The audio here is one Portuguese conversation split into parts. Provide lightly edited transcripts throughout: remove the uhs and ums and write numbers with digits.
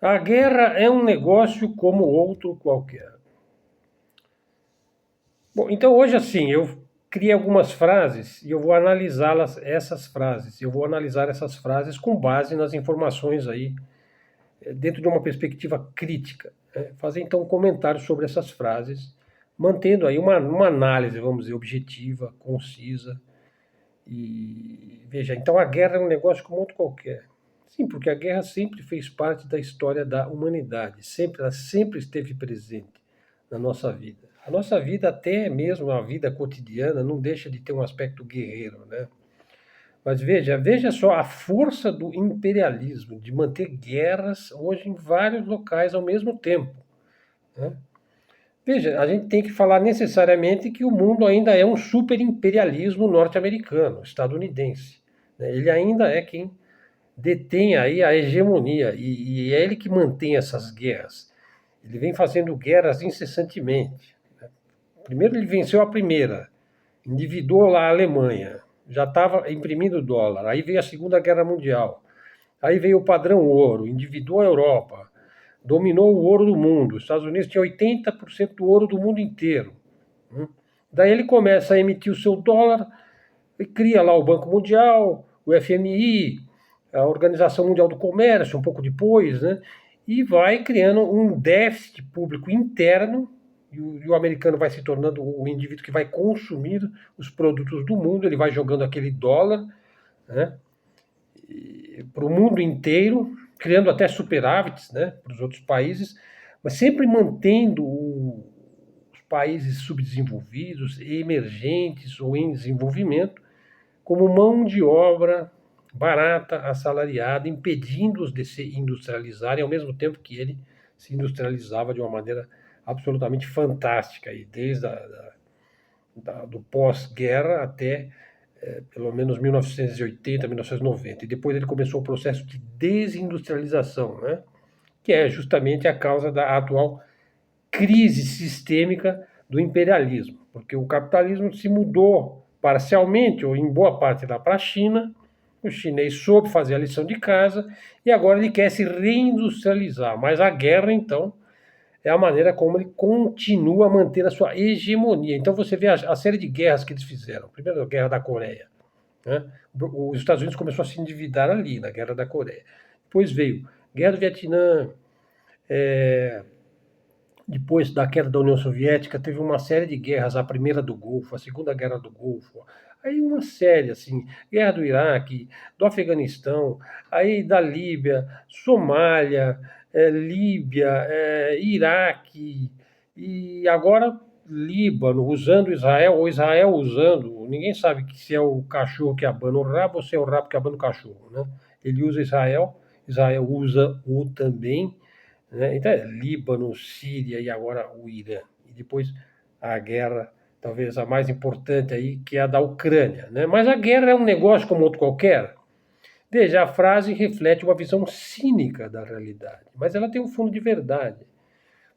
A guerra é um negócio como outro qualquer. Bom, então hoje assim, eu criei algumas frases e eu vou analisá-las, essas frases. Eu vou analisar essas frases com base nas informações aí, dentro de uma perspectiva crítica. Fazer então um comentário sobre essas frases, mantendo aí uma análise, vamos dizer, objetiva, concisa. E veja, então a guerra é um negócio como outro qualquer. Sim, porque a guerra sempre fez parte da história da humanidade, ela sempre esteve presente na nossa vida. A nossa vida, até mesmo a vida cotidiana, não deixa de ter um aspecto guerreiro, né? Mas veja só a força do imperialismo, de manter guerras hoje em vários locais ao mesmo tempo, né? Veja, a gente tem que falar necessariamente que o mundo ainda é um superimperialismo norte-americano, estadunidense, né? Ele ainda é quem detém aí a hegemonia e é ele que mantém essas guerras. Ele vem fazendo guerras incessantemente. Primeiro ele venceu a primeira, endividou lá a Alemanha, já estava imprimindo dólar. Aí veio a Segunda Guerra Mundial. Aí veio o padrão ouro, endividou a Europa, dominou o ouro do mundo. Os Estados Unidos tinha 80% do ouro do mundo inteiro. Daí ele começa a emitir o seu dólar e cria lá o Banco Mundial, o FMI, a Organização Mundial do Comércio, um pouco depois, né? E vai criando um déficit público interno, e o americano vai se tornando o indivíduo que vai consumir os produtos do mundo, ele vai jogando aquele dólar, né, para o mundo inteiro, criando até superávites, né, para os outros países, mas sempre mantendo os países subdesenvolvidos, emergentes ou em desenvolvimento, como mão de obra barata, assalariada, impedindo-os de se industrializarem, ao mesmo tempo que ele se industrializava de uma maneira absolutamente fantástica, e desde do pós-guerra até pelo menos 1980, 1990. E depois ele começou o processo de desindustrialização, né? Que é justamente a causa da atual crise sistêmica do imperialismo, porque o capitalismo se mudou parcialmente ou em boa parte lá para a China. O chinês soube fazer a lição de casa e agora ele quer se reindustrializar. Mas a guerra, então, é a maneira como ele continua a manter a sua hegemonia. Então você vê a série de guerras que eles fizeram. Primeiro, a Guerra da Coreia, né? Os Estados Unidos começou a se endividar ali, na Guerra da Coreia. Depois veio Guerra do Vietnã, é, depois da queda da União Soviética, teve uma série de guerras, a primeira do Golfo, a segunda guerra do Golfo, aí uma série, assim, guerra do Iraque, do Afeganistão, aí da Líbia, Somália, Líbia, Iraque, e agora Líbano, usando Israel, ou Israel usando, ninguém sabe se é o cachorro que abana o rabo ou se é o rabo que abana o cachorro, né? Ele usa Israel, Israel usa o também, né? Então, Líbano, Síria e agora o Irã. E depois a guerra, talvez a mais importante aí, que é a da Ucrânia, né? Mas a guerra é um negócio como outro qualquer. Veja, a frase reflete uma visão cínica da realidade, mas ela tem um fundo de verdade.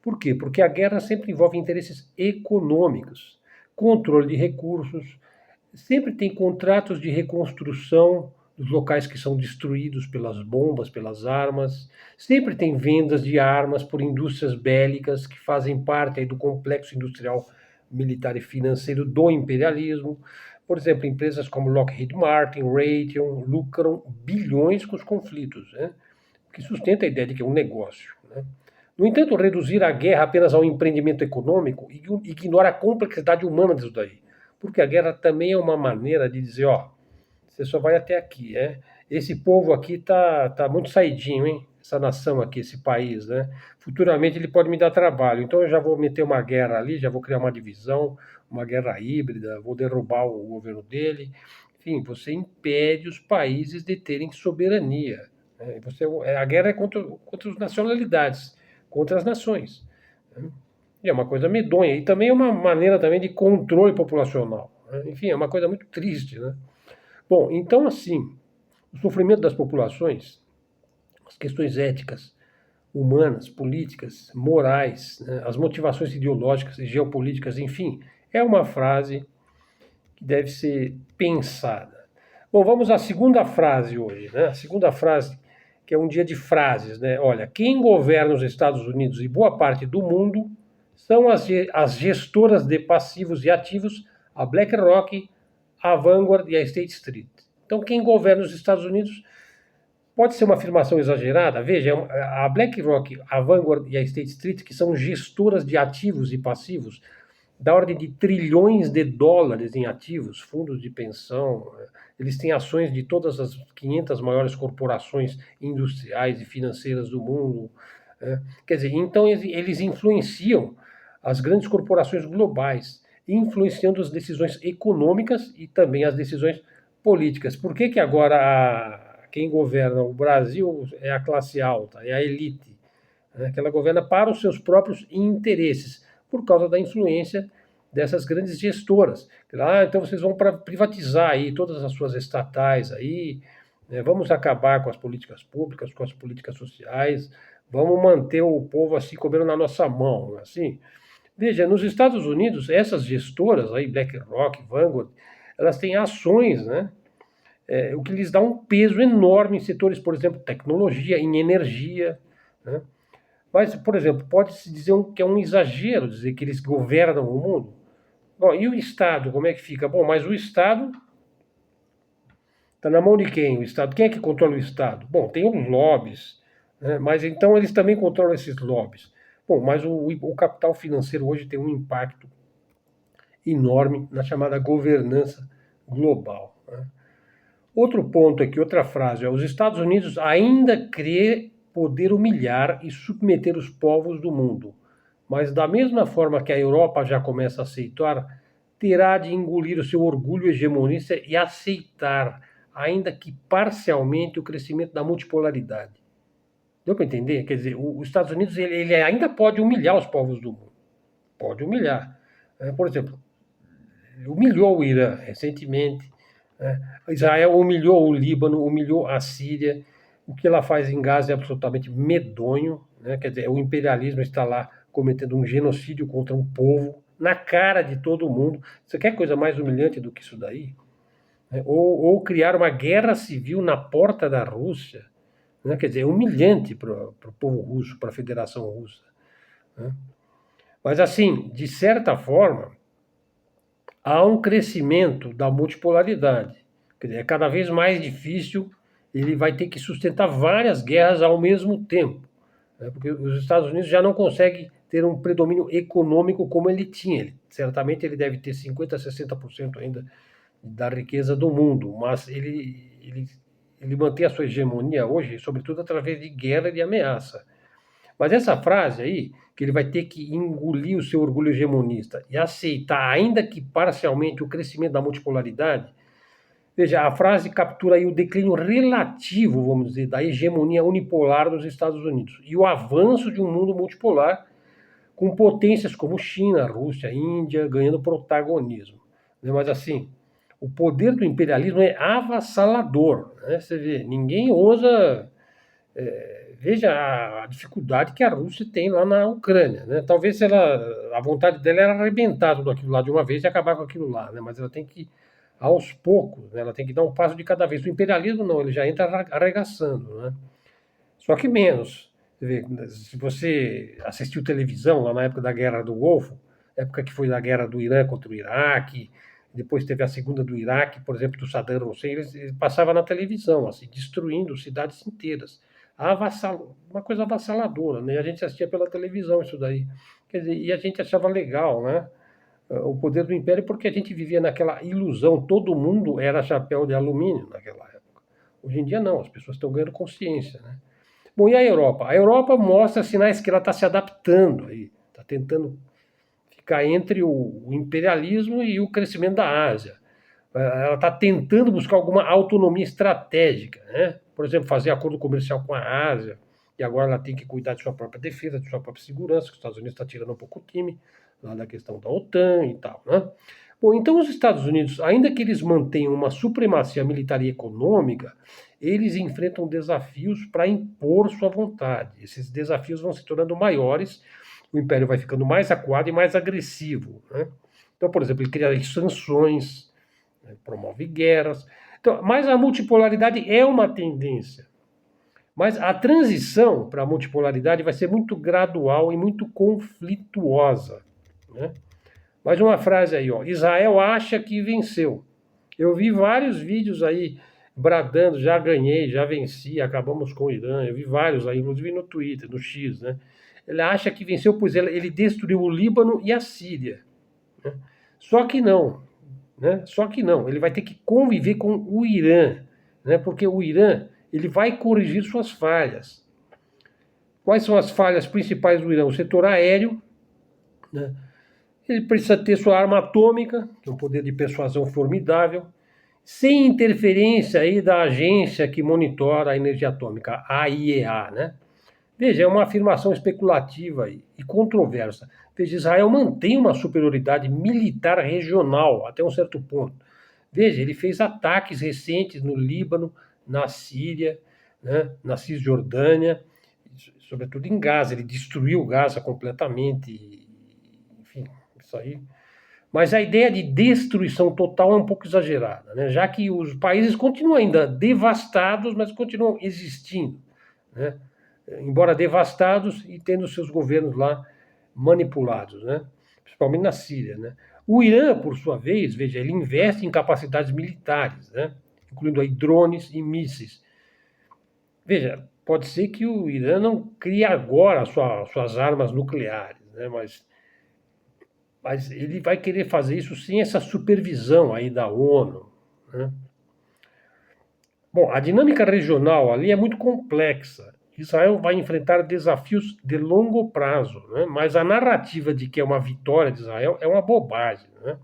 Por quê? Porque a guerra sempre envolve interesses econômicos, controle de recursos, sempre tem contratos de reconstrução dos locais que são destruídos pelas bombas, pelas armas, sempre tem vendas de armas por indústrias bélicas que fazem parte aí do complexo industrial, militar e financeiro do imperialismo. Por exemplo, empresas como Lockheed Martin, Raytheon lucram bilhões com os conflitos, né? Que sustenta a ideia de que é um negócio, né? No entanto, reduzir a guerra apenas ao empreendimento econômico ignora a complexidade humana disso daí. Porque a guerra também é uma maneira de dizer, ó, você só vai até aqui, né? Esse povo aqui tá muito saidinho, hein? Essa nação aqui, esse país, né? Futuramente ele pode me dar trabalho, então eu já vou meter uma guerra ali, já vou criar uma divisão, uma guerra híbrida, vou derrubar o governo dele. Enfim, você impede os países de terem soberania, né? A guerra é contra as nacionalidades, contra as nações, né? E é uma coisa medonha. E também é uma maneira também de controle populacional, né? Enfim, é uma coisa muito triste, né? Bom, então assim, o sofrimento das populações, as questões éticas, humanas, políticas, morais, né, as motivações ideológicas e geopolíticas, enfim, é uma frase que deve ser pensada. Bom, vamos à segunda frase hoje, né? A segunda frase que é um dia de frases, né? Olha, quem governa os Estados Unidos e boa parte do mundo são as gestoras de passivos e ativos, a BlackRock, a Vanguard e a State Street. Então, quem governa os Estados Unidos pode ser uma afirmação exagerada. Veja, a BlackRock, a Vanguard e a State Street, que são gestoras de ativos e passivos, da ordem de trilhões de dólares em ativos, fundos de pensão, eles têm ações de todas as 500 maiores corporações industriais e financeiras do mundo. Quer dizer, então eles influenciam as grandes corporações globais, influenciando as decisões econômicas e também as decisões políticas. Por que agora quem governa o Brasil é a classe alta, é a elite, né, que ela governa para os seus próprios interesses, por causa da influência dessas grandes gestoras. Então vocês vão privatizar aí todas as suas estatais aí, né, vamos acabar com as políticas públicas, com as políticas sociais, vamos manter o povo assim comendo na nossa mão, assim. Veja, nos Estados Unidos, essas gestoras aí, BlackRock, Vanguard, elas têm ações, né? O que lhes dá um peso enorme em setores, por exemplo, tecnologia, em energia, né? Mas, por exemplo, pode-se dizer que é um exagero dizer que eles governam o mundo. Bom, e o Estado, como é que fica? Bom, mas o Estado está na mão de quem? O Estado. Quem é que controla o Estado? Bom, tem os lobbies, né? Mas então eles também controlam esses lobbies. Bom, mas o capital financeiro hoje tem um impacto enorme na chamada governança global, né? Outro ponto aqui, outra frase, os Estados Unidos ainda crê poder humilhar e submeter os povos do mundo, mas da mesma forma que a Europa já começa a aceitar, terá de engolir o seu orgulho hegemonista e aceitar, ainda que parcialmente, o crescimento da multipolaridade. Deu para entender? Quer dizer, os Estados Unidos ele ainda pode humilhar os povos do mundo. Pode humilhar. Por exemplo, humilhou o Irã recentemente, né? Israel humilhou o Líbano, humilhou a Síria. O que ela faz em Gaza é absolutamente medonho, né? Quer dizer, o imperialismo está lá cometendo um genocídio contra um povo, na cara de todo mundo. Você quer coisa mais humilhante do que isso daí? Ou criar uma guerra civil na porta da Rússia, né? Quer dizer, é humilhante para o povo russo, para a Federação Russa, né? Mas, assim, de certa forma, há um crescimento da multipolaridade. Quer dizer, é cada vez mais difícil, ele vai ter que sustentar várias guerras ao mesmo tempo, né? Porque os Estados Unidos já não conseguem ter um predomínio econômico como ele tinha. Certamente ele deve ter 50% a 60% ainda da riqueza do mundo, mas ele mantém a sua hegemonia hoje, sobretudo através de guerra e de ameaça. Mas essa frase aí, que ele vai ter que engolir o seu orgulho hegemonista e aceitar, ainda que parcialmente, o crescimento da multipolaridade, veja, a frase captura aí o declínio relativo, vamos dizer, da hegemonia unipolar dos Estados Unidos e o avanço de um mundo multipolar com potências como China, Rússia, Índia ganhando protagonismo. Mas assim, o poder do imperialismo é avassalador, né? Você vê, ninguém ousa. Veja a dificuldade que a Rússia tem lá na Ucrânia, né? Talvez a vontade dela era arrebentar tudo aquilo lá de uma vez e acabar com aquilo lá, né? Mas ela tem que, aos poucos, né? Ela tem que dar um passo de cada vez. O imperialismo não, ele já entra arregaçando, né? Só que menos. Você vê, se você assistiu televisão lá na época da Guerra do Golfo, época que foi da guerra do Irã contra o Iraque, depois teve a segunda do Iraque, por exemplo, do Saddam Hussein, eles passavam na televisão, assim, destruindo cidades inteiras. Uma coisa avassaladora, né? A gente assistia pela televisão isso daí. Quer dizer, e a gente achava legal, né? O poder do império, porque a gente vivia naquela ilusão, todo mundo era chapéu de alumínio naquela época. Hoje em dia não, as pessoas estão ganhando consciência, né? Bom, e a Europa? A Europa mostra sinais que ela está se adaptando aí, está tentando ficar entre o imperialismo e o crescimento da Ásia. Ela está tentando buscar alguma autonomia estratégica, né? Por exemplo, fazer acordo comercial com a Ásia, e agora ela tem que cuidar de sua própria defesa, de sua própria segurança, que os Estados Unidos está tirando um pouco o time, lá da questão da OTAN e tal, né? Bom, então os Estados Unidos, ainda que eles mantenham uma supremacia militar e econômica, eles enfrentam desafios para impor sua vontade. Esses desafios vão se tornando maiores, o império vai ficando mais acuado e mais agressivo, né? Então, por exemplo, ele cria sanções, né, promove guerras. Então, mas a multipolaridade é uma tendência. Mas a transição para a multipolaridade vai ser muito gradual e muito conflituosa, né? Mais uma frase aí, ó. Israel acha que venceu. Eu vi vários vídeos aí bradando, já ganhei, já venci, acabamos com o Irã. Eu vi vários aí, inclusive no Twitter, no X, né? Ele acha que venceu, pois ele destruiu o Líbano e a Síria, né? Só que não, né? Só que não. Ele vai ter que conviver com o Irã, né? Porque o Irã ele vai corrigir suas falhas. Quais são as falhas principais do Irã? O setor aéreo, né? Ele precisa ter sua arma atômica, que é um poder de persuasão formidável, sem interferência aí da agência que monitora a energia atômica, a IEA, né? Veja, é uma afirmação especulativa e controversa. Veja, Israel mantém uma superioridade militar regional até um certo ponto. Veja, ele fez ataques recentes no Líbano, na Síria, né, na Cisjordânia, sobretudo em Gaza. Ele destruiu Gaza completamente, enfim, isso aí. Mas a ideia de destruição total é um pouco exagerada, né? Já que os países continuam ainda devastados, mas continuam existindo, né? Embora devastados e tendo seus governos lá manipulados, né? Principalmente na Síria, né? O Irã, por sua vez, veja, ele investe em capacidades militares, né? Incluindo aí drones e mísseis. Veja, pode ser que o Irã não crie agora suas armas nucleares, né? Mas ele vai querer fazer isso sem essa supervisão aí da ONU, né? Bom, a dinâmica regional ali é muito complexa. Israel vai enfrentar desafios de longo prazo, né? Mas a narrativa de que é uma vitória de Israel é uma bobagem, né?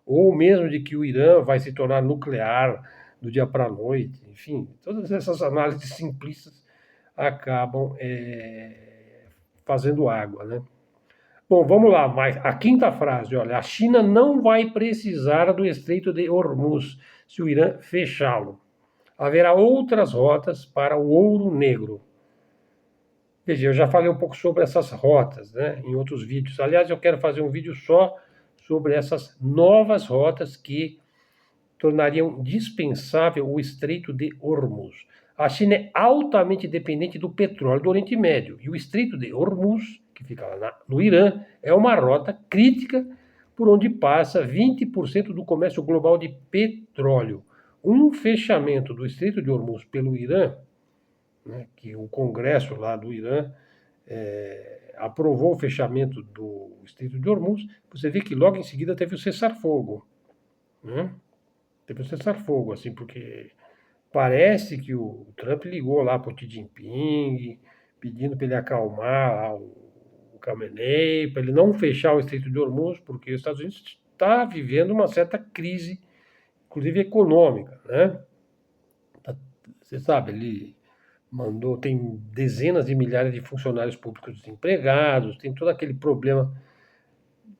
Ou mesmo de que o Irã vai se tornar nuclear do dia para a noite. Enfim, todas essas análises simplistas acabam fazendo água, né? Bom, vamos lá, mas a quinta frase, olha, a China não vai precisar do Estreito de Hormuz se o Irã fechá-lo. Haverá outras rotas para o ouro negro. Veja, eu já falei um pouco sobre essas rotas, né, em outros vídeos. Aliás, eu quero fazer um vídeo só sobre essas novas rotas que tornariam dispensável o Estreito de Hormuz. A China é altamente dependente do petróleo do Oriente Médio e o Estreito de Hormuz, que fica lá no Irã, é uma rota crítica por onde passa 20% do comércio global de petróleo. Um fechamento do Estreito de Hormuz pelo Irã, né, que o Congresso lá do Irã aprovou o fechamento do Estreito de Hormuz, você vê que logo em seguida teve o cessar-fogo, né? Teve o cessar-fogo, assim, porque parece que o Trump ligou lá para o Xi Jinping, pedindo para ele acalmar lá o Khamenei, para ele não fechar o Estreito de Hormuz, porque os Estados Unidos está vivendo uma certa crise, inclusive econômica, né? Você sabe, ele mandou, tem dezenas de milhares de funcionários públicos desempregados, tem todo aquele problema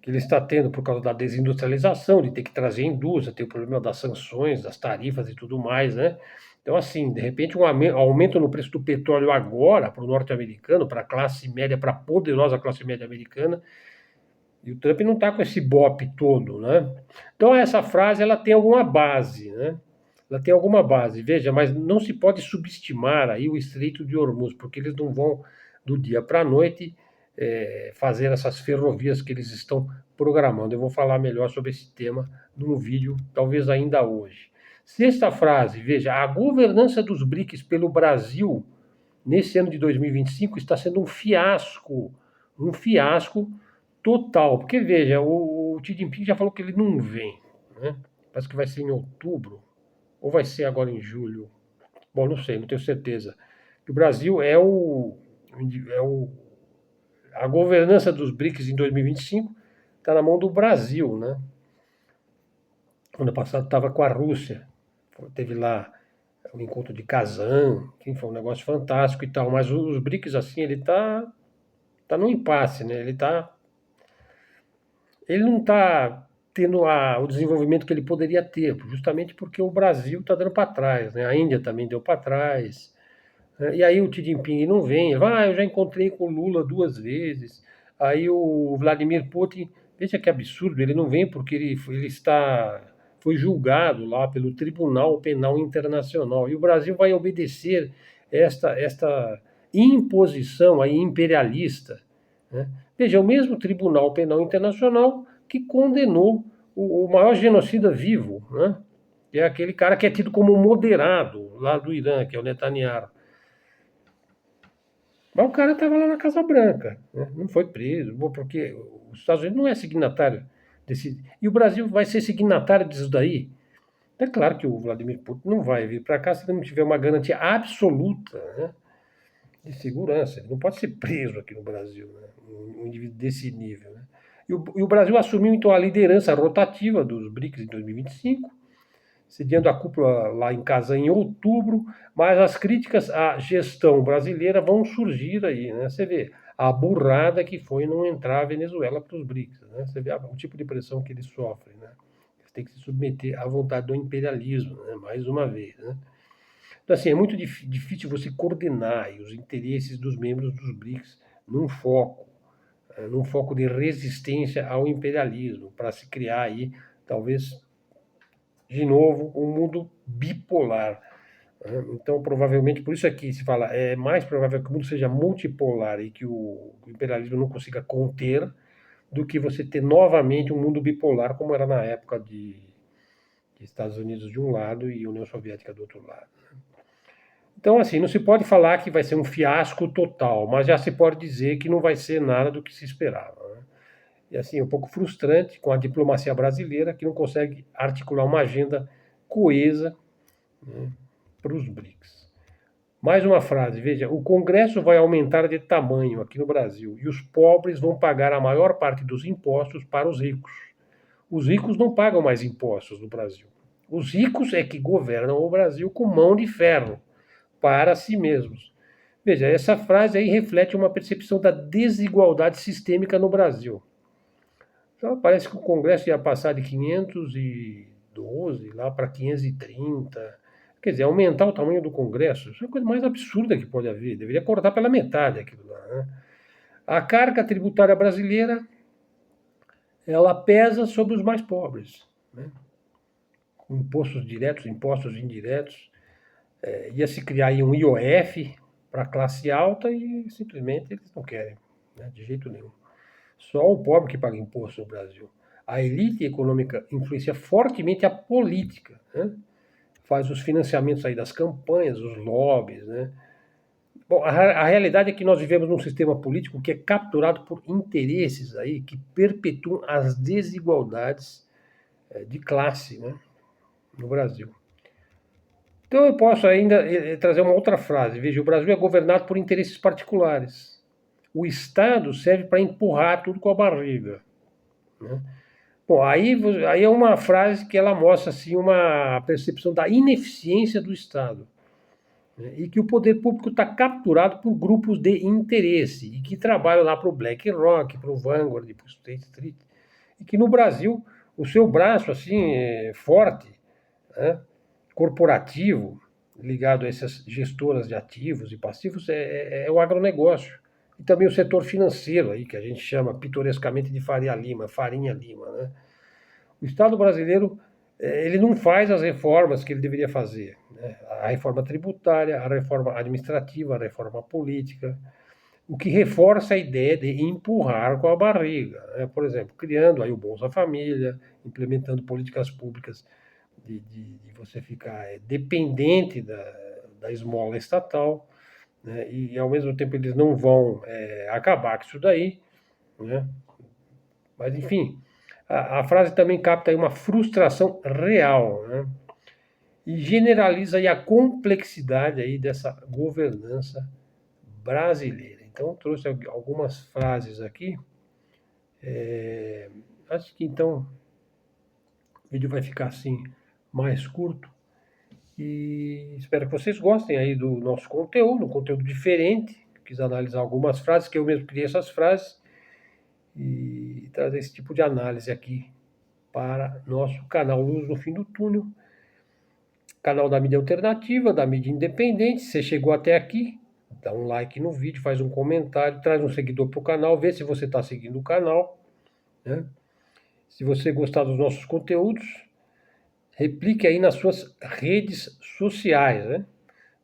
que ele está tendo por causa da desindustrialização, de ter que trazer indústria, tem o problema das sanções, das tarifas e tudo mais, né? Então, assim, de repente, um aumento no preço do petróleo agora para o norte-americano, para a classe média, para a poderosa classe média americana, e o Trump não está com esse bope todo, né? Então, essa frase, ela tem alguma base, né? Ela tem alguma base, veja, mas não se pode subestimar aí o Estreito de Hormuz, porque eles não vão do dia para a noite fazer essas ferrovias que eles estão programando. Eu vou falar melhor sobre esse tema num vídeo, talvez ainda hoje. Sexta frase, veja, a governança dos BRICS pelo Brasil nesse ano de 2025 está sendo um fiasco total, porque veja, o Xi Jinping já falou que ele não vem, né? Parece que vai ser em outubro, ou vai ser agora em julho. Bom, não sei, não tenho certeza. O Brasil a governança dos BRICS em 2025 está na mão do Brasil, né? Ano passado estava com a Rússia, teve lá o encontro de Kazan, que foi um negócio fantástico e tal, mas os BRICS, assim, ele tá no impasse, né? Ele não está tendo o desenvolvimento que ele poderia ter, justamente porque o Brasil está dando para trás, né? A Índia também deu para trás, né? E aí o Xi Jinping não vem, ele vai, eu já encontrei com o Lula 2 vezes, aí o Vladimir Putin, veja que absurdo, ele não vem porque foi julgado lá pelo Tribunal Penal Internacional, e o Brasil vai obedecer esta imposição aí imperialista, né? Veja, o mesmo Tribunal Penal Internacional que condenou o maior genocida vivo, né? Que é aquele cara que é tido como moderado lá do Irã, que é o Netanyahu. Mas o cara estava lá na Casa Branca, né? Não foi preso, porque os Estados Unidos não é signatário desse. E o Brasil vai ser signatário disso daí? É claro que o Vladimir Putin não vai vir para cá se ele não tiver uma garantia absoluta, né, de segurança. Ele não pode ser preso aqui no Brasil, né, um indivíduo desse nível. Né? E o Brasil assumiu, então, a liderança rotativa dos BRICS em 2025, sediando a cúpula lá em Kazan em outubro, mas as críticas à gestão brasileira vão surgir aí, né? Você vê a burrada que foi não entrar a Venezuela para os BRICS, né? Você vê o tipo de pressão que eles sofrem, né? Eles têm que se submeter à vontade do imperialismo, né? Mais uma vez, né? Então, assim, é muito difícil você coordenar os interesses dos membros dos BRICS num foco de resistência ao imperialismo, para se criar aí, talvez, de novo, um mundo bipolar. Então, provavelmente, por isso aqui se fala, é mais provável que o mundo seja multipolar e que o imperialismo não consiga conter, do que você ter novamente um mundo bipolar, como era na época de Estados Unidos de um lado e União Soviética do outro lado. Então, assim, não se pode falar que vai ser um fiasco total, mas já se pode dizer que não vai ser nada do que se esperava. Né? E, assim, é um pouco frustrante com a diplomacia brasileira, que não consegue articular uma agenda coesa, né, para os BRICS. Mais uma frase, veja, o Congresso vai aumentar de tamanho aqui no Brasil e os pobres vão pagar a maior parte dos impostos para os ricos. Os ricos não pagam mais impostos no Brasil. Os ricos é que governam o Brasil com mão de ferro para si mesmos. Veja, essa frase aí reflete uma percepção da desigualdade sistêmica no Brasil. Então, parece que o Congresso ia passar de 512 lá para 530. Quer dizer, aumentar o tamanho do Congresso, isso é a coisa mais absurda que pode haver. Deveria cortar pela metade aquilo lá. Né? A carga tributária brasileira, ela pesa sobre os mais pobres. Né? Com impostos diretos, impostos indiretos. Ia se criar aí um IOF para a classe alta e simplesmente eles não querem, né? De jeito nenhum. Só o pobre que paga imposto no Brasil. A elite econômica influencia fortemente a política, né? Faz os financiamentos aí das campanhas, os lobbies, né? Bom, a realidade é que nós vivemos num sistema político que é capturado por interesses aí que perpetuam as desigualdades de classe, né, no Brasil. Então eu posso ainda trazer uma outra frase. Veja, o Brasil é governado por interesses particulares. O Estado serve para empurrar tudo com a barriga. Né? Bom, aí é uma frase que ela mostra assim, uma percepção da ineficiência do Estado. Né? E que o poder público está capturado por grupos de interesse e que trabalham lá para o BlackRock, para o Vanguard, para o State Street. E que no Brasil o seu braço assim forte, né, corporativo, ligado a essas gestoras de ativos e passivos, é o agronegócio. E também o setor financeiro, aí, que a gente chama pitorescamente de Faria Lima, Farinha Lima. Né? O Estado brasileiro ele não faz as reformas que ele deveria fazer. Né? A reforma tributária, a reforma administrativa, a reforma política, o que reforça a ideia de empurrar com a barriga. Né? Por exemplo, criando aí o Bolsa Família, implementando políticas públicas de você ficar dependente da esmola estatal, né? E ao mesmo tempo eles não vão acabar com isso daí, né? Mas enfim, a frase também capta aí uma frustração real, né? E generaliza aí a complexidade aí dessa governança brasileira. Então eu trouxe algumas frases aqui. Acho que então o vídeo vai ficar assim mais curto. E espero que vocês gostem aí do nosso conteúdo, um conteúdo diferente. Quis analisar algumas frases, que eu mesmo criei essas frases, e trazer esse tipo de análise aqui para nosso canal Luz no Fim do Túnel, canal da mídia alternativa, da mídia independente. Se você chegou até aqui, dá um like no vídeo, faz um comentário, traz um seguidor para o canal, vê se você está seguindo o canal. Né? Se você gostar dos nossos conteúdos, replique aí nas suas redes sociais, né?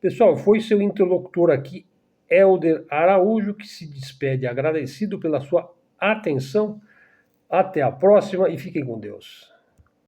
Pessoal, foi seu interlocutor aqui, Helder Araújo, que se despede agradecido pela sua atenção. Até a próxima e fiquem com Deus.